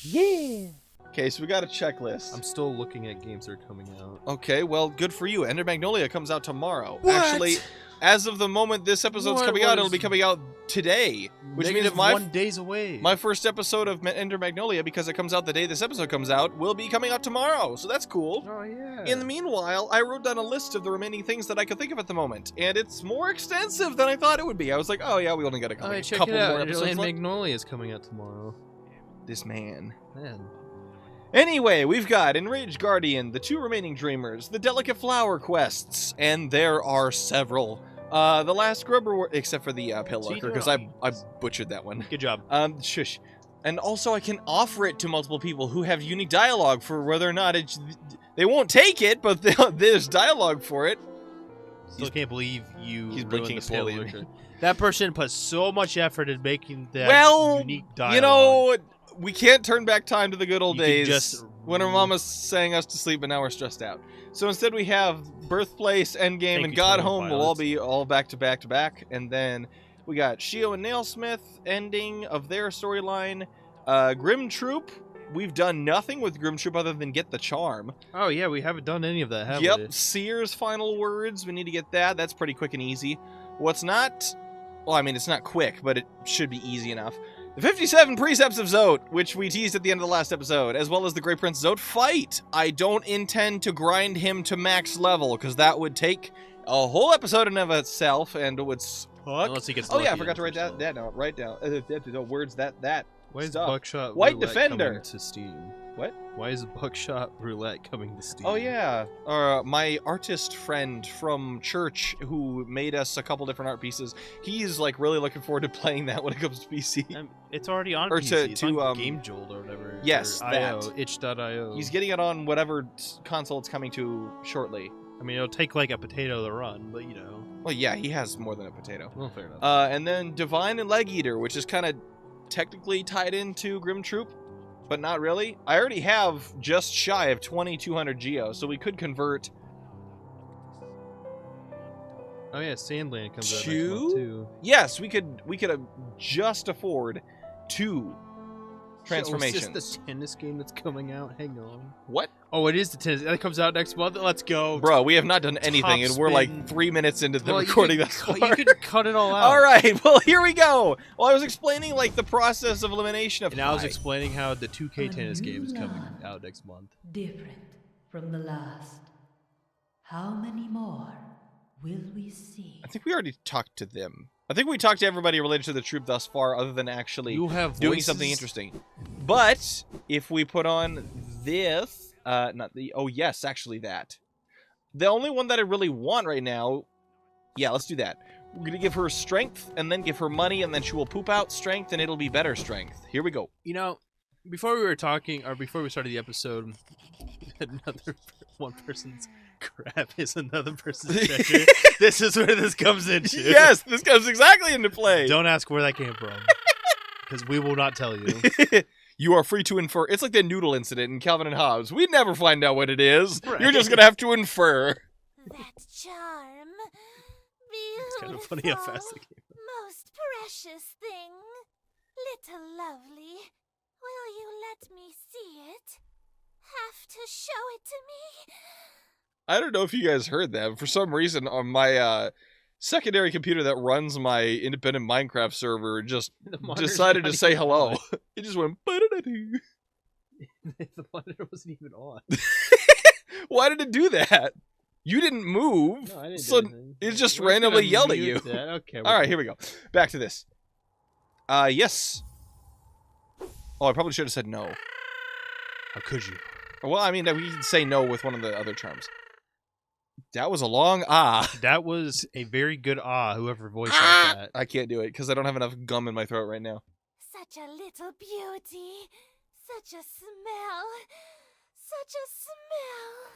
Yeah. Okay, so we got a checklist. I'm still looking at games that are coming out. Okay, well, good for you. Ender Magnolia comes out tomorrow. What? Actually, as of the moment this episode's coming out, it'll be coming out today. Which means -1 days away. my first episode of Ender Magnolia, because it comes out the day this episode comes out, will be coming out tomorrow. So that's cool. Oh, yeah. In the meanwhile, I wrote down a list of the remaining things that I could think of at the moment, and it's more extensive than I thought it would be. I was like, oh yeah, we only got a couple, check couple it out. more episodes Ender left. Magnolia is coming out tomorrow. This man. Man. Anyway, we've got Enraged Guardian, the 2 remaining Dreamers, the Delicate Flower quests, and there are several. The Last Grub Reward, except for the Pale Lurker, because I butchered that one. Good job. Shush. And also I can offer it to multiple people who have unique dialogue for whether or not they won't take it, but there's dialogue for it. Still can't believe he's ruined blinking the Pale slowly at me. Lurker. That person put so much effort in making that unique dialogue. You know, we can't turn back time to the good old You can days just- when our mama's sang us to sleep, but now we're stressed out. So instead we have Birthplace, Endgame, Thank and you, God 21 Home will all Pilots. be all back to back to back. And then we got Shio and Nailsmith ending of their storyline. Grim Troop, we've done nothing with Grim Troop other than get the charm. Oh, yeah, we haven't done any of that, have we? Yep, Seer's final words, we need to get that. That's pretty quick and easy. What's not... Well, I mean, it's not quick, but it should be easy enough. The 57 Precepts of Zote, which we teased at the end of the last episode, as well as the Great Prince Zote fight. I don't intend to grind him to max level, because that would take a whole episode in of itself, and would suck. Unless he gets Oh yeah, I lucky forgot to write first that down. Write down. The words that Why is stuff. Buckshot White Roulette Defender. coming to Steam? What? Why is Buckshot Roulette coming to Steam? Oh yeah, my artist friend from church who made us a couple different art pieces. He's like really looking forward to playing that when it comes to PC. It's already on Or PC. It's on to Game Jolt or whatever. yes, or that. IO, itch.io. He's getting it on whatever console it's coming to shortly. I mean, it'll take like a potato to run, but you know. Well, yeah, he has more than a potato. Well, fair enough. And then Divine and Leg Eater, which is kind of technically tied into Grim Troop, but not really. I already have just shy of 2,200 Geo, so we could convert Oh yeah, Sandland comes out next two? month too. Yes, we could just afford 2 transformations. Oh, is this the tennis game that's coming out? Hang on. What? Oh, it is the tennis. That comes out next month. Let's go. Bro, we have not done anything, and we're like spin. 3 minutes into the Well, recording you thus could, far. you could cut it all out. All right, well, here we go. Well, I was explaining, like, the process of elimination of... And I was Hi. explaining how the 2K A tennis game is new coming love. out next month. Different from the last. How many more will we see? I think we already talked to them. I think we talked to everybody related to the troop thus far, other than actually You have doing voices? something interesting. But if we put on this, not the, oh yes, actually that. The only one that I really want right now, yeah, let's do that. We're gonna give her strength, and then give her money, and then she will poop out strength, and it'll be better strength. Here we go. You know, before we were talking, or before we started the episode, another one person's crap is another person's treasure. This is where this comes into. Yes, this comes exactly into play. Don't ask where that came from, because we will not tell you. You are free to infer. It's like the noodle incident in Calvin and Hobbes. We'd never find out what it is. Right. You're just gonna have to infer. That charm. It's kind Beautiful. of funny how fast it came. Most precious thing. Little lovely. Will you let me see it? Have to show it to me? I don't know if you guys heard that. But for some reason, on my secondary computer that runs my independent Minecraft server just The monitor's decided not to say even hello. on. It just went. "Ba-da-da-doo." The monitor wasn't even on. Why did it do that? You didn't move. No, I didn't so do anything. it just We're gonna randomly yelled at mute you. that. Okay. All right, here we go. Back to this. Yes. Oh, I probably should have said no. How could you? Well, I mean, we can say no with one of the other charms. That was a long ah. That was a very good whoever voiced Ah! that. I can't do it because I don't have enough gum in my throat right now. Such a little beauty. Such a smell. Such a smell.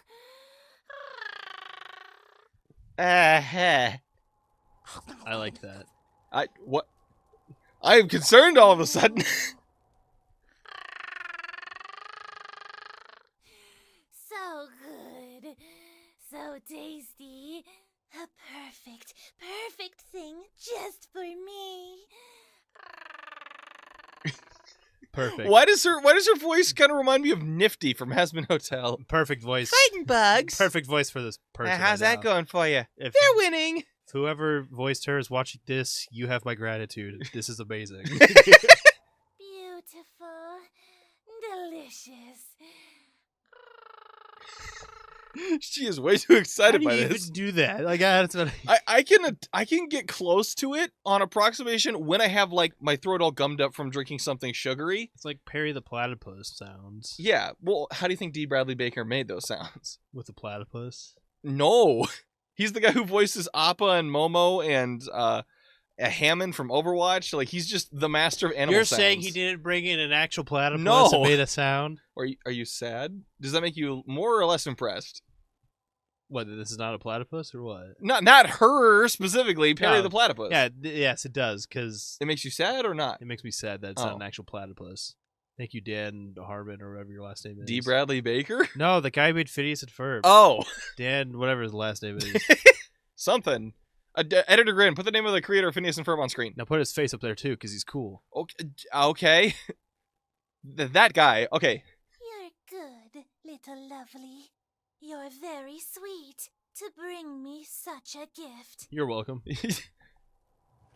I like that. What? I am concerned all of a sudden. So good. So tasty. A perfect thing just for me. Perfect. Why does her voice kind of remind me of Nifty from Hazbin Hotel? Perfect voice. Fighting bugs. Perfect voice for this person. How's right that now. going for you? If They're winning. whoever voiced her is watching this, you have my gratitude. This is amazing. Beautiful. Delicious. She is way too excited How by do you this. even do that? Like, that's what I can get close to it on approximation when I have like my throat all gummed up from drinking something sugary. It's like Perry the Platypus sounds Yeah. Well, how do you think D. Bradley Baker made those sounds? with the platypus. No, he's the guy who voices Appa and Momo and a Hammond from Overwatch. Like he's just the master of animal You're sounds. saying he didn't bring in an actual platypus No. and made a sound? Are you sad? Does that make you more or less impressed? What, this is not a platypus or what? Not her specifically, Perry No. the Platypus. Yeah, yes, it does, because It makes you sad or not? it makes me sad that it's not Oh. an actual platypus. Thank you, Dan Harmon, or whatever your last name is. D. Bradley Baker? No, the guy who made Phineas and Ferb. Oh, Dan, whatever his last name is. something. Editor Grin, put the name of the creator of Phineas and Ferb on screen. Now put his face up there, too, because he's cool. Okay. That guy. Okay. You're good, little lovely. You're very sweet to bring me such a gift. You're welcome.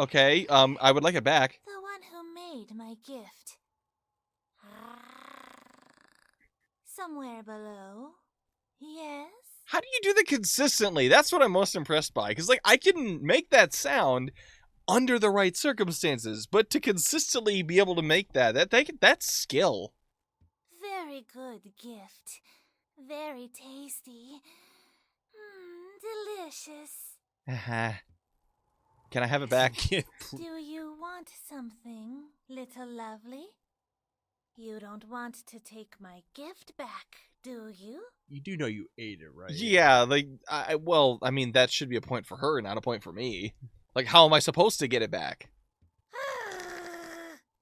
Okay. I would like it back. The one who made my gift. Somewhere below. Yes? How do you do that consistently? That's what I'm most impressed by. Because, like, I can make that sound under the right circumstances, but to consistently be able to make that's skill. Very good gift. Very tasty. Delicious. Can I have it back? Do you want something, little lovely? You don't want to take my gift back, do you? You do know you ate it, right? Yeah, like, I mean, that should be a point for her, not a point for me. Like, how am I supposed to get it back?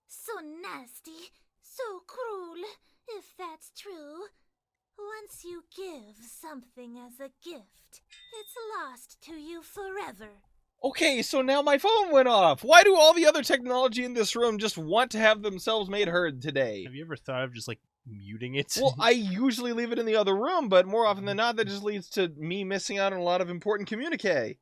So nasty, so cruel, if that's true. Once you give something as a gift, it's lost to you forever. Okay, so now my phone went off. Why do all the other technology in this room just want to have themselves made heard today? Have you ever thought of just, like, muting it? Well, I usually leave it in the other room, but more often than not, that just leads to me missing out on a lot of important communique.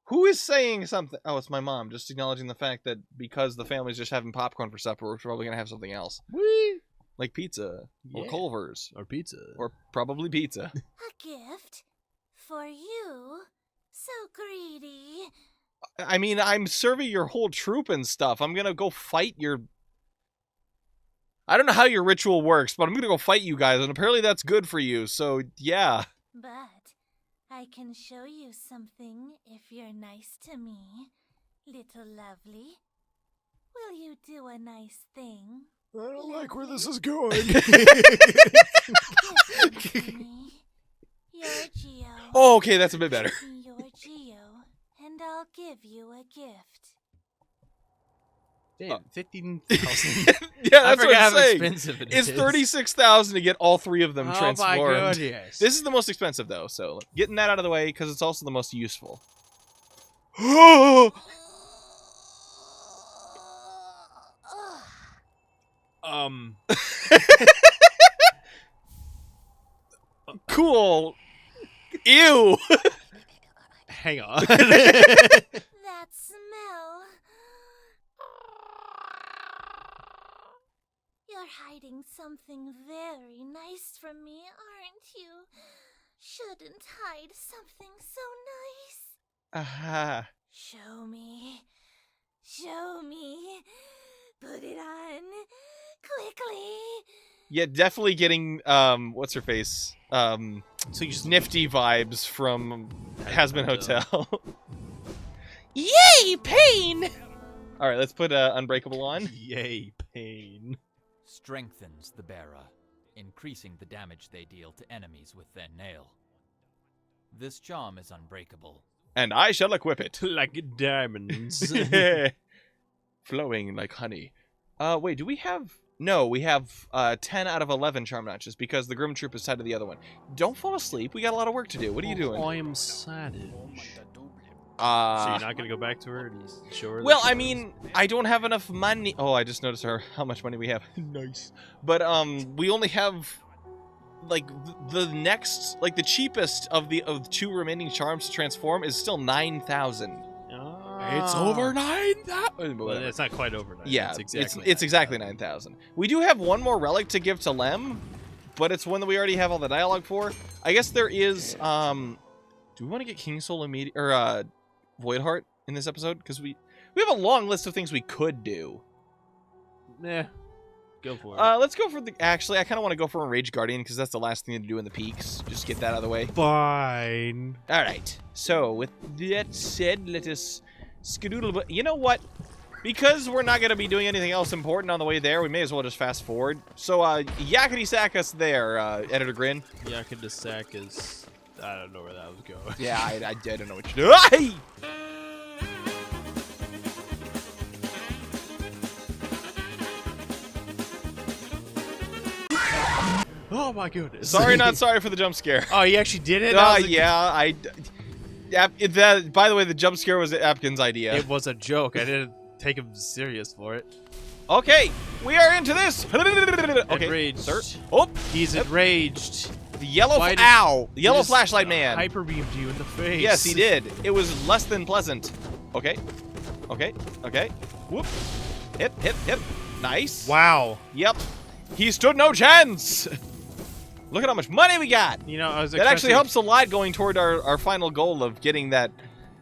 Who is saying something? Oh, it's my mom, just acknowledging the fact that because the family's just having popcorn for supper, we're probably going to have something else. Whee! Like pizza, or Yeah. Culver's, Or pizza. or probably pizza. A gift? For you? So greedy. I mean, I'm serving your whole troop and stuff. I'm gonna go fight your... I don't know how your ritual works, but I'm gonna go fight you guys, and apparently that's good for you, so yeah. But I can show you something if you're nice to me, little lovely. Will you do a nice thing? I don't like where this is going. Give it to me. Your Geo. Oh, okay, that's a bit better. Give me your Geo, and I'll give you a gift. Damn, 15,000. Yeah, I that's forgot what how I'm saying. expensive it It's is. 36,000 to get all three of them Oh my transformed. goodness. This is the most expensive, though, so getting that out of the way, because it's also the most useful. Cool. Ew. Hang on. That smell. You're hiding something very nice from me, aren't you? Shouldn't hide something so nice. Aha. Show me. Show me. Put it on. Quickly. Yeah, definitely getting, what's her face? So you just Nifty vibes from Hazbin Hotel. Yay, pain! Alright, let's put Unbreakable on. Yay, pain. Strengthens the bearer, increasing the damage they deal to enemies with their nail. This charm is unbreakable. And I shall equip it. Like diamonds. Flowing like honey. Wait, do we have... No, we have 10 out of 11 charm notches because the Grim Troop is tied to the other one. Don't fall asleep. We got a lot of work to do. What are you doing? I am savage. So you're not gonna go back to her and show her? Well, that she I knows? mean, I don't have enough money. Oh, I just noticed how much money we have. Nice. But we only have like the next, like the cheapest of the 2 remaining charms to transform is still 9,000. It's over 9,000. Well, it's not quite over 9. Yeah, it's exactly 9,000. We do have one more relic to give to Lem, but it's one that we already have all the dialogue for. I guess there is. Do we want to get King Soul immediate or Voidheart in this episode? Because we have a long list of things we could do. Nah, go for it. Let's go for the. Actually, I kind of want to go for a Rage Guardian because that's the last thing to do in the peaks. Just get that out of the way. Fine. All right. So with that said, let us skedoodle. But you know what? Because we're not going to be doing anything else important on the way there, we may as well just fast forward. So yakety sack us there, Editor Grin. Yakety sack is. I don't know where that was going. Yeah, I don't know what you're doing. Oh my goodness. Sorry, not sorry for the jump scare. Oh, he actually did it? That was a- yeah, by the way, the jump scare was Apkinz' idea. It was a joke. I didn't take him serious for it. Okay, we are into this. Okay, Enraged. sir. Oh, He's enraged. the yellow. Why did- Ow! The yellow Just flashlight man. Hyper beamed you in the face. Yes, he did. It was less than pleasant. Okay. Okay. Okay. Whoop. Hit. Hit. Hit. Nice. Wow. Yep. He stood no chance. Look at how much money we got. You know, I was That actually expecting- helps a lot going toward our final goal of getting that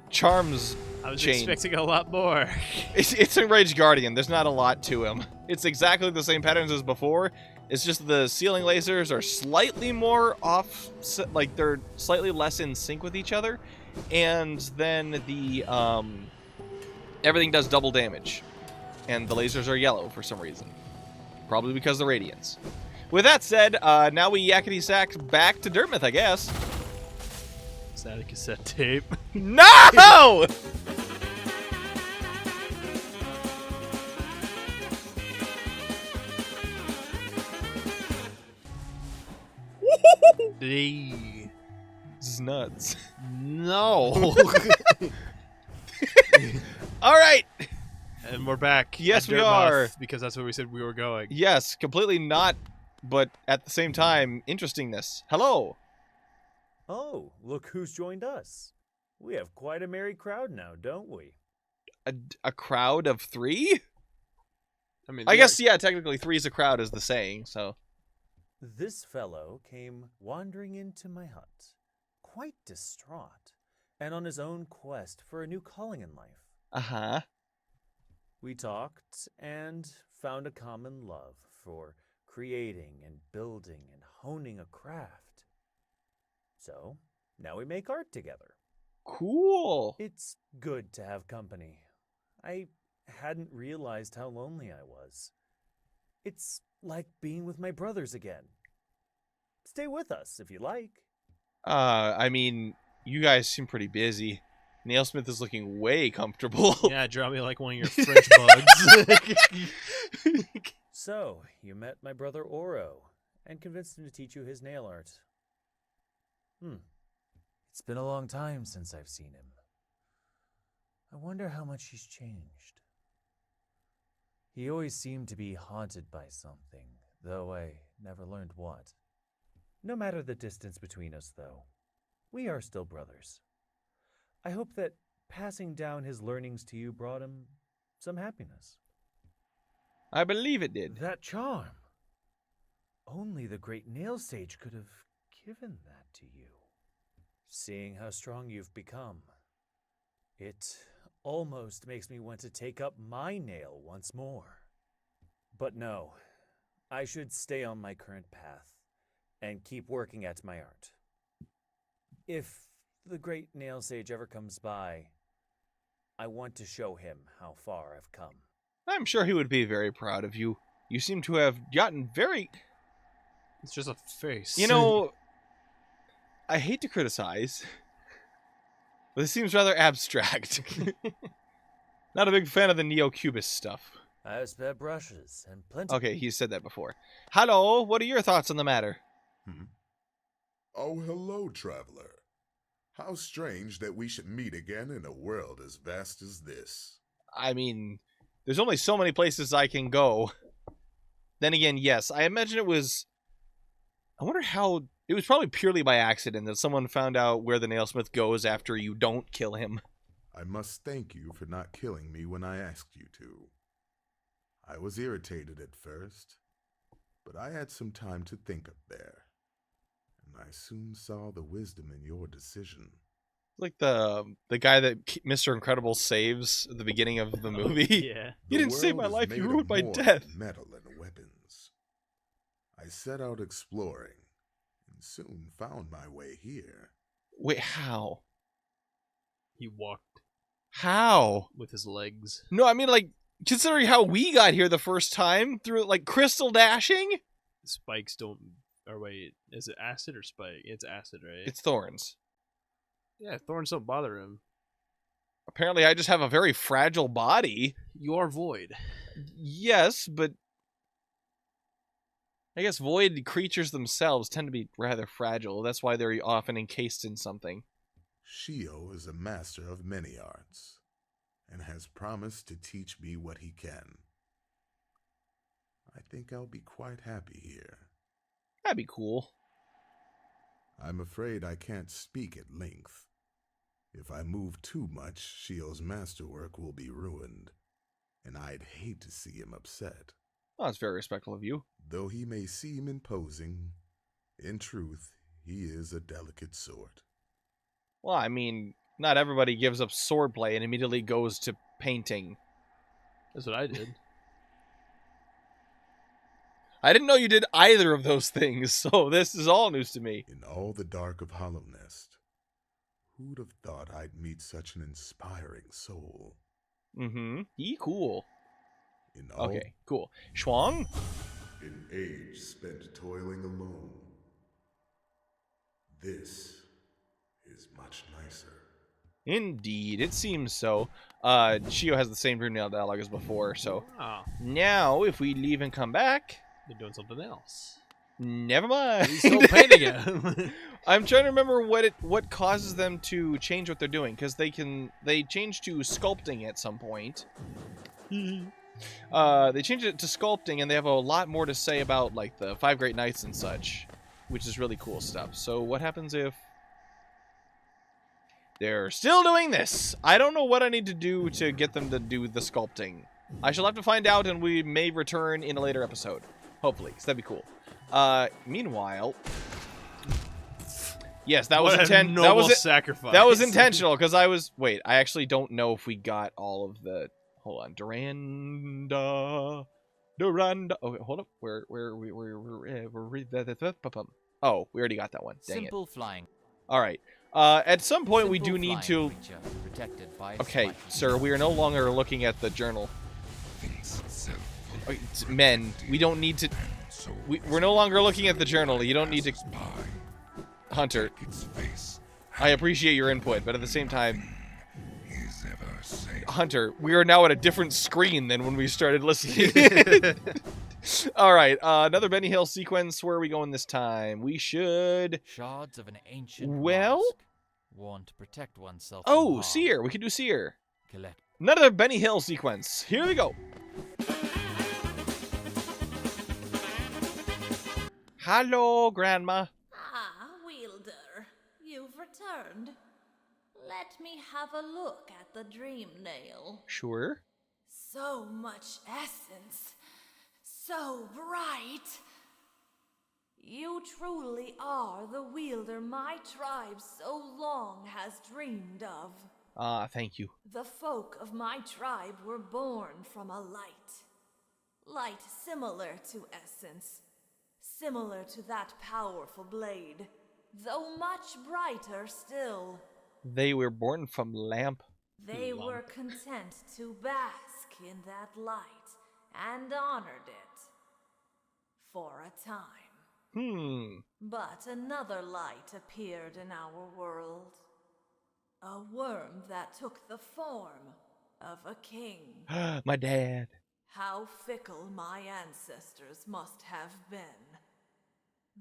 charms I was chain. expecting a lot more. It's a Rage Guardian. There's not a lot to him. It's exactly the same patterns as before. It's just the ceiling lasers are slightly more off, like they're slightly less in sync with each other. And then the everything does double damage. And the lasers are yellow for some reason. Probably because of the radiance. With that said, now we yakety sack back to Dirtmouth, I guess. Is that a cassette tape? No! This is nuts. No. All right. And we're back. Yes, at we Dirtmouth, are. Because that's where we said we were going. Yes, completely not, but at the same time, interestingness. Hello. Oh, look who's joined us. We have quite a merry crowd now, don't we? A crowd of 3? I mean, I guess, yeah, technically 3 is a crowd is the saying, so. This fellow came wandering into my hut, quite distraught, and on his own quest for a new calling in life. Uh-huh. We talked and found a common love for creating and building and honing a craft. So, now we make art together. Cool. It's good to have company. I hadn't realized how lonely I was. It's like being with my brothers again. Stay with us if you like. I mean, you guys seem pretty busy. Nailsmith is looking way comfortable. Yeah, draw me like one of your French bugs. So, you met my brother Oro and convinced him to teach you his nail art. It's been a long time since I've seen him. I wonder how much he's changed. He always seemed to be haunted by something, though I never learned what. No matter the distance between us, though, we are still brothers. I hope that passing down his learnings to you brought him some happiness. I believe it did. That charm. Only the great nail sage could have given that to you. Seeing how strong you've become, it almost makes me want to take up my nail once more. But no, I should stay on my current path and keep working at my art. If the great nail sage ever comes by, I want to show him how far I've come. I'm sure he would be very proud of you. You seem to have gotten very... It's just a face. You know, I hate to criticize, but it seems rather abstract. Not a big fan of the neo-cubist stuff. I have spare brushes and plenty. Okay, he's said that before. Hello, what are your thoughts on the matter? Oh, hello, traveler. How strange that we should meet again in a world as vast as this. I mean, there's only so many places I can go. Then again, yes, I imagine it was... I wonder how... It was probably purely by accident that someone found out where the nailsmith goes after you don't kill him. I must thank you for not killing me when I asked you to. I was irritated at first, but I had some time to think up there, and I soon saw the wisdom in your decision. Like the guy that Mr. Incredible saves at the beginning of the movie. Yeah. You didn't save my life, you ruined my death. Metal and weapons. I set out exploring, and soon found my way here. Wait, how? He walked How? with his legs. No, I mean, like, considering how we got here the first time, through, like, crystal dashing? Spikes don't... Or wait, is it acid or spike? It's acid, right? It's thorns. Yeah, thorns don't bother him. Apparently, I just have a very fragile body. You are void. Yes, but... I guess void creatures themselves tend to be rather fragile. That's why they're often encased in something. Shio is a master of many arts, and has promised to teach me what he can. I think I'll be quite happy here. That'd be cool. I'm afraid I can't speak at length. If I move too much, Shio's masterwork will be ruined, and I'd hate to see him upset. Oh, that's very respectful of you. Though he may seem imposing, in truth, he is a delicate sort. Well, I mean, not everybody gives up swordplay and immediately goes to painting. That's what I did. I didn't know you did either of those things, so this is all news to me. In all the dark of Hallownest, who'd have thought I'd meet such an inspiring soul? Mm-hmm. Cool. In all Okay, cool. Schwang? an age spent toiling alone, this is much nicer. Indeed, it seems so. Shio has the same dream dialogue as before, so... Oh, Now, if we leave and come back... they're doing something else. Never mind. He's still painting it. I'm trying to remember what causes them to change what they're doing, because they change to sculpting at some point. They changed it to sculpting, and they have a lot more to say about like the 5 Great Knights and such, which is really cool stuff. So what happens if they're still doing this? I don't know what I need to do to get them to do the sculpting. I shall have to find out, and we may return in a later episode. Hopefully, because that'd be cool. Meanwhile... Yes, that was intentional. that was sacrifice. That was intentional, because I was... Wait, I actually don't know if we got all of the... Hold on. Duranda. Okay, hold up. Oh, we already got that one. Dang Simple flying. it. All right. At some point, we Simple do need flying to... creature protected by Okay, slight sir, we are no longer looking at the journal. Okay, men, we don't need to... We're no longer looking at the journal. You don't need to... Hunter, I appreciate your input, but at the same time... Hunter, we are now at a different screen than when we started listening. Alright, another Benny Hill sequence. Where are we going this time? We should... Shards of an ancient Well? mosque, worn to protect oneself Oh, from harm. Seer. We can do Seer. Collect. Another Benny Hill sequence. Here we go. Hello, Grandma. Ah, Wielder, you've returned. Let me have a look at the dream nail. Sure. So much essence. So bright. You truly are the wielder my tribe so long has dreamed of. Thank you. The folk of my tribe were born from a light. Light similar to essence. Similar to that powerful blade. Though much brighter still. They were born from lamp. They were content to bask in that light and honored it. For a time. But another light appeared in our world. A worm that took the form of a king. My dad. How fickle my ancestors must have been.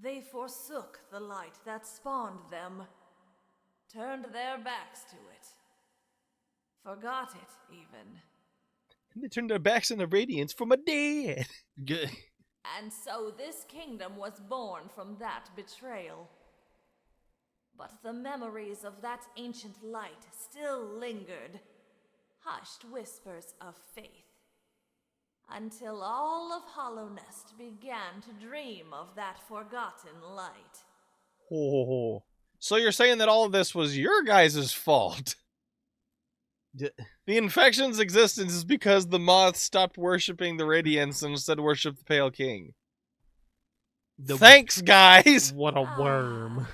They forsook the light that spawned them, turned their backs to it. Forgot it, even. And they turned their backs on the radiance for my dad. Good. And so this kingdom was born from that betrayal. But the memories of that ancient light still lingered, hushed whispers of faith, until all of Hallownest began to dream of that forgotten light. Oh. So you're saying that all of this was your guys' fault? The infection's existence is because the moth stopped worshipping the radiance and instead worshipped the Pale King. Thanks, guys! What a worm.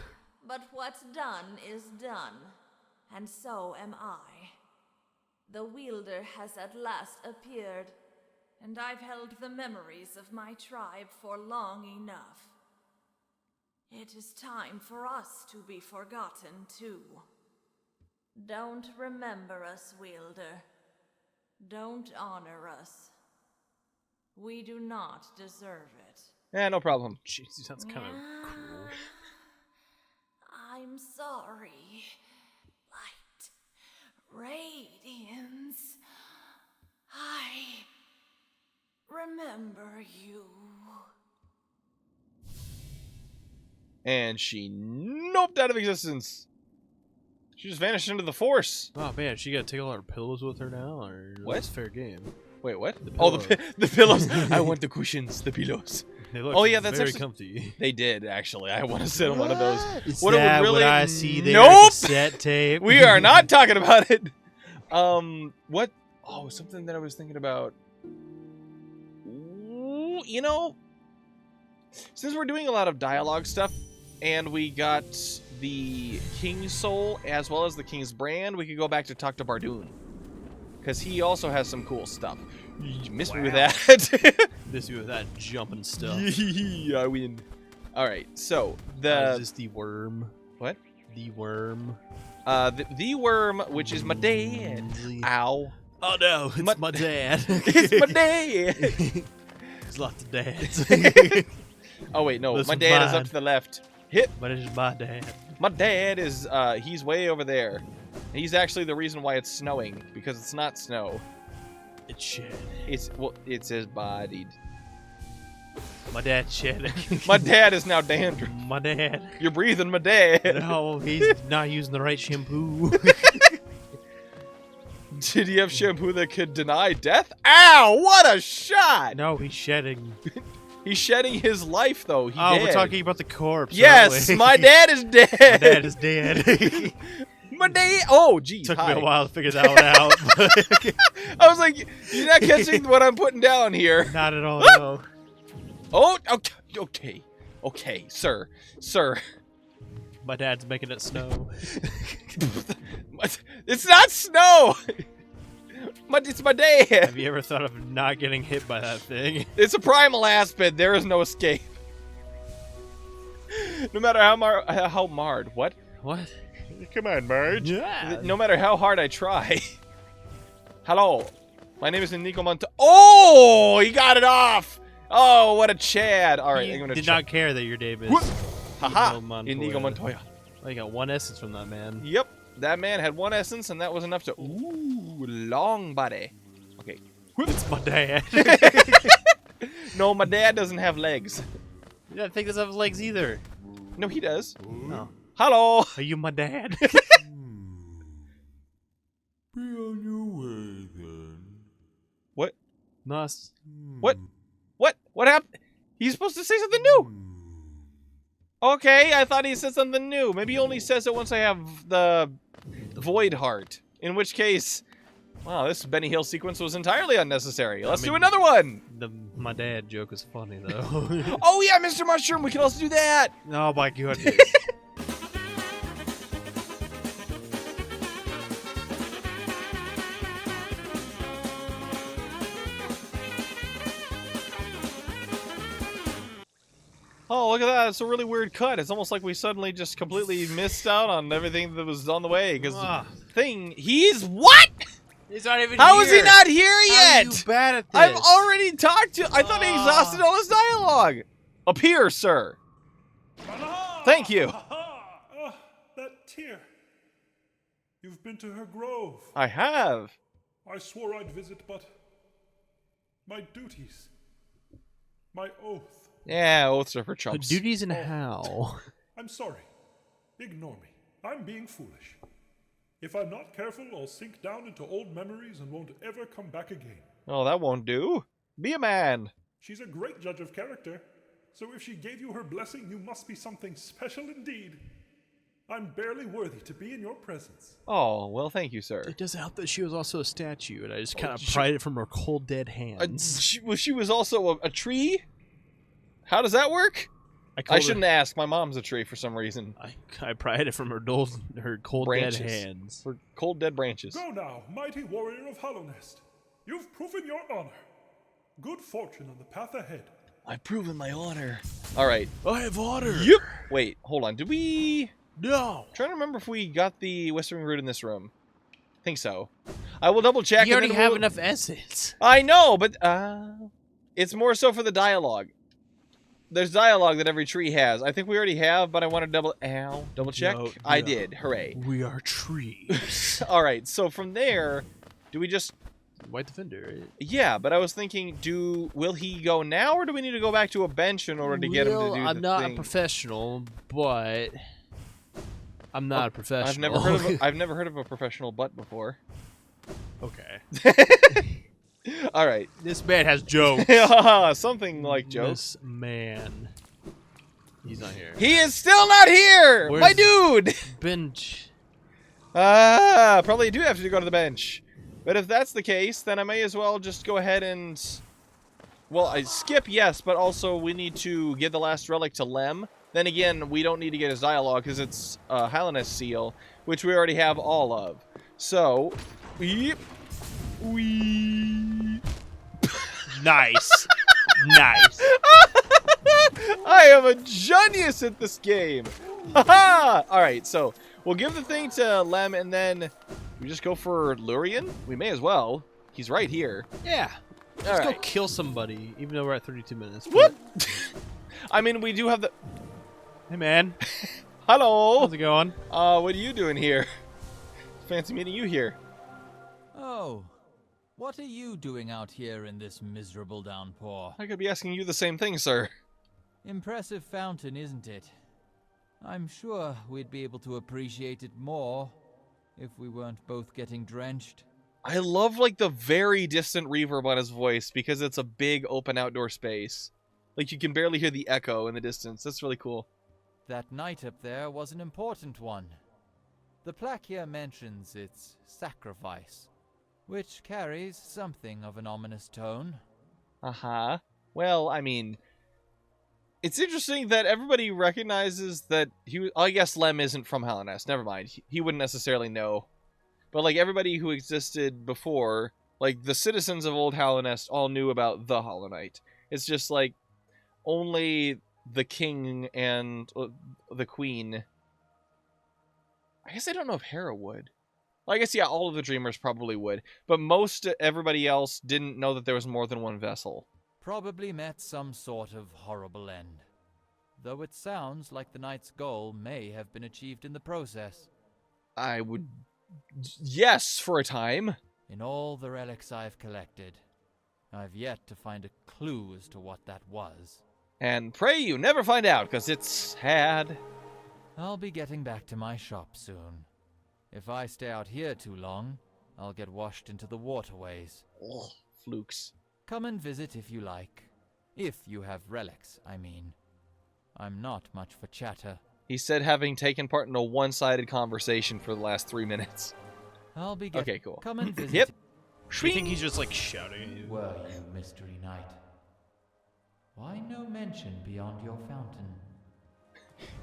But what's done is done, and so am I. The wielder has at last appeared, and I've held the memories of my tribe for long enough. It is time for us to be forgotten, too. Don't remember us, wielder. Don't honor us. We do not deserve it. No problem. Jeez, sounds kind of cruel. I'm sorry. Light. Radiance. I remember you. And she noped out of existence. She just vanished into the force. Oh man, she gotta take all her pillows with her now, or What? That's fair game. Wait, what? The Oh, pillow. the pillows. I want the cushions, the pillows. They look Oh, yeah, that's very actually- comfy. They did, actually. I want to sit on one of those. Is What it would that really- what I see there? Nope! Cassette tape. We are not talking about it. What? Oh, something that I was thinking about. Ooh, you know, since we're doing a lot of dialogue stuff, and we got the King's Soul as well as the King's Brand, we could go back to talk to Bardoon. Because he also has some cool stuff. You missed me with that. This with that jumping stuff. I win. Alright, so, Is the... this the worm? What? The worm. The worm, which is my dad. Ow. Oh no, it's my dad. It's my dad. There's lots of dads. Oh wait, no, This my is dad is mine. up to the left. Hit. But it's my dad. My dad is, he's way over there. He's actually the reason why it's snowing, because it's not snow. It's shit. It's, well, it says bodied. My dad shit. My dad is now dandruff. My dad. You're breathing my dad. No, he's not using the right shampoo. Did he have shampoo that could deny death? Ow, what a shot! No, he's shedding. He's shedding his life, though. He Oh, dead. we're talking about the corpse. Yes, aren't we? my dad is dead. My dad is dead. My dad. Oh, geez. Took hi. me a while to figure that one out. But I was like, you're not catching what I'm putting down here. not at all. No. Oh, okay, sir. My dad's making it snow. It's not snow. It's my dad. Have you ever thought of not getting hit by that thing? It's a primal aspen. There is no escape. No matter how marred. What? What? Come on, Marge. Yeah. No matter how hard I try. Hello. My name is Inigo Montoya. Oh, he got it off. Oh, what a Chad. All right, He I'm gonna did not care that your name is. Haha. Inigo Montoya. Inigo Montoya. I got one essence from that man. Yep. That man had one essence, and that was enough to... Ooh, long body. Okay. It's my dad. No, my dad doesn't have legs. Yeah, I think doesn't have legs either. No, he does. No. Hello. Are you my dad? Be on your way then. What? Must. What? What happened? He's supposed to say something new. Okay, I thought he said something new. Maybe he only says it once I have the Void Heart. In which case, wow, this Benny Hill sequence was entirely unnecessary. Let's do another one. My dad joke is funny though. Oh yeah, Mr. Mushroom, we can also do that. Oh my goodness. Oh, look at that. It's a really weird cut. It's almost like we suddenly just completely missed out on everything that was on the way. Because Ah. the thing, he's what? He's not even How here. is he not here How yet? are you bad at this? I've already talked to. I thought I exhausted all his dialogue. Appear, sir. Thank you. That tear. You've been to her grove. I have. I swore I'd visit, but my duties, my oath. Yeah, oaths are for The chumps. duties and how? I'm sorry. Ignore me. I'm being foolish. If I'm not careful, I'll sink down into old memories and won't ever come back again. Oh, that won't do. Be a man. She's a great judge of character, so if she gave you her blessing, you must be something special indeed. I'm barely worthy to be in your presence. Oh, well, thank you, sir. It does help that she was also a statue, and I just kind of she- pried it from her cold, dead hands. She was also a tree? How does that work? I shouldn't ask. My mom's a tree for some reason. I pried it from her cold, Branches. dead hands. For cold, dead branches. Go now, mighty warrior of Hallownest. You've proven your honor. Good fortune on the path ahead. I've proven my honor. All right. I have water. Yep. Wait, hold on. Did we... No. I'm trying to remember if we got the Whispering Root in this room. I think so. I will double check. You and already then have we'll- enough essence. I know, but it's more so for the dialogue. There's dialogue that every tree has. I think we already have, but I want to double check. No, I no. did. Hooray. We are trees. All right. So from there, do we just... White Defender, right? Yeah, but I was thinking, will he go now, or do we need to go back to a bench in order to get him to do I'm the not thing? a professional, but I'm not a professional. I've never heard of a professional butt before. Okay. All right. This man has jokes. Something like jokes. This man. He's not here. He is still not here! Where's- My dude! Bench. Probably do have to go to the bench. But if that's the case, then I may as well just go ahead and... Well, I skip, yes, but also we need to give the last relic to Lem. Then again, we don't need to get his dialogue because it's Hallownest seal, which we already have all of. So, weep. Nice. Nice. I am a genius at this game. Haha! Alright, so we'll give the thing to Lem and then we just go for Lurian? We may as well. He's right here. Yeah. Let's go Alright. kill somebody, even though we're at 32 minutes. What? I mean, we do have the... Hey, man. Hello! How's it going? What are you doing here? Fancy meeting you here. Oh, what are you doing out here in this miserable downpour? I could be asking you the same thing, sir. Impressive fountain, isn't it? I'm sure we'd be able to appreciate it more if we weren't both getting drenched. I love, like, the very distant reverb on his voice because it's a big open outdoor space. Like, you can barely hear the echo in the distance. That's really cool. That night up there was an important one. The plaque here mentions its sacrifice, which carries something of an ominous tone. Uh-huh. Well, I mean, it's interesting that everybody recognizes that he... I guess Lem isn't from Hallownest. Never mind. He wouldn't necessarily know. But, like, everybody who existed before, like, the citizens of Old Hallownest all knew about the Hollow Knight. It's just, like, only the king and the queen... I guess I don't know if Hera would. Well, I guess, yeah, all of the Dreamers probably would. But most everybody else didn't know that there was more than one vessel. Probably met some sort of horrible end. Though it sounds like the knight's goal may have been achieved in the process. I would... Yes, for a time. In all the relics I've collected, I've yet to find a clue as to what that was. And pray you never find out, because it's sad. I'll be getting back to my shop soon. If I stay out here too long, I'll get washed into the waterways. Ugh, flukes. Come and visit if you like. If you have relics, I mean. I'm not much for chatter. He said having taken part in a one-sided conversation for the last 3 minutes. I'll be Okay, cool. Come and visit. Yep. You think he's just like shouting at you? Were you, Mystery Knight? Why no mention beyond your fountain?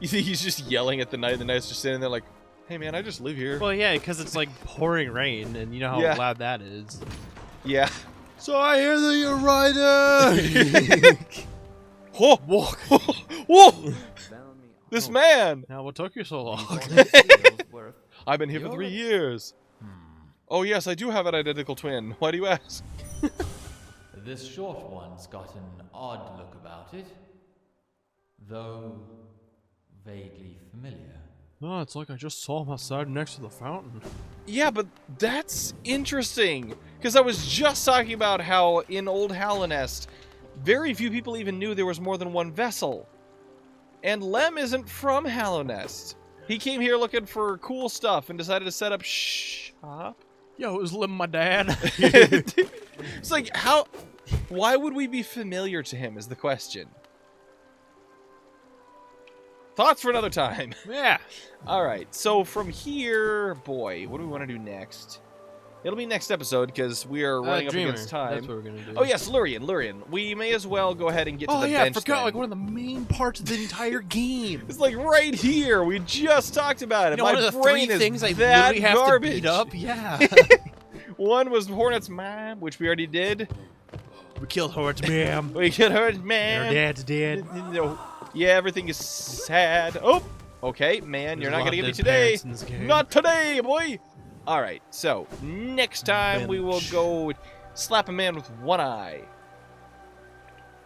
You think he's just yelling at the knight, and the knight's just sitting there like, hey man, I just live here. Well, yeah, because it's like pouring rain, and you know how Yeah. loud that is. Yeah. So I hear that you're riding. Whoa! Whoa! Whoa! This man! Now, what took you so long? I've been here for 3 years. Oh yes, I do have an identical twin. Why do you ask? This short one's got an odd look about it, though vaguely familiar. Oh, it's like I just saw him outside next to the fountain. Yeah, but that's interesting. Because I was just talking about how in old Hallownest, very few people even knew there was more than one vessel. And Lem isn't from Hallownest. He came here looking for cool stuff and decided to set up shop. Yo, it was Lim, my dad. It's like, how... Why would we be familiar to him is the question. Thoughts for another time. Yeah. Alright, so from here... Boy, what do we want to do next? It'll be next episode, because we are running up Dreamer. against time. That's what we're going to do. Oh yes, Lurian. We may as well go ahead and get to the yeah, I bench forgot, then. like, one of the main parts of the entire game. It's like right here. We just talked about it. You know, My one of the brain three is things I that literally have garbage. to beat up. Yeah. One was Hornet's mom, which we already did. We killed Hort's ma'am. We killed her Her man. dad's dead. Yeah, everything is sad. Oh, okay, man, you're There's a not lot gonna of get me dead today. parents in this game. Not today, boy. All right, so next time we will Bench. go slap a man with one eye.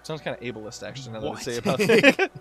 Sounds kind of ableist, actually. Now that I say about it.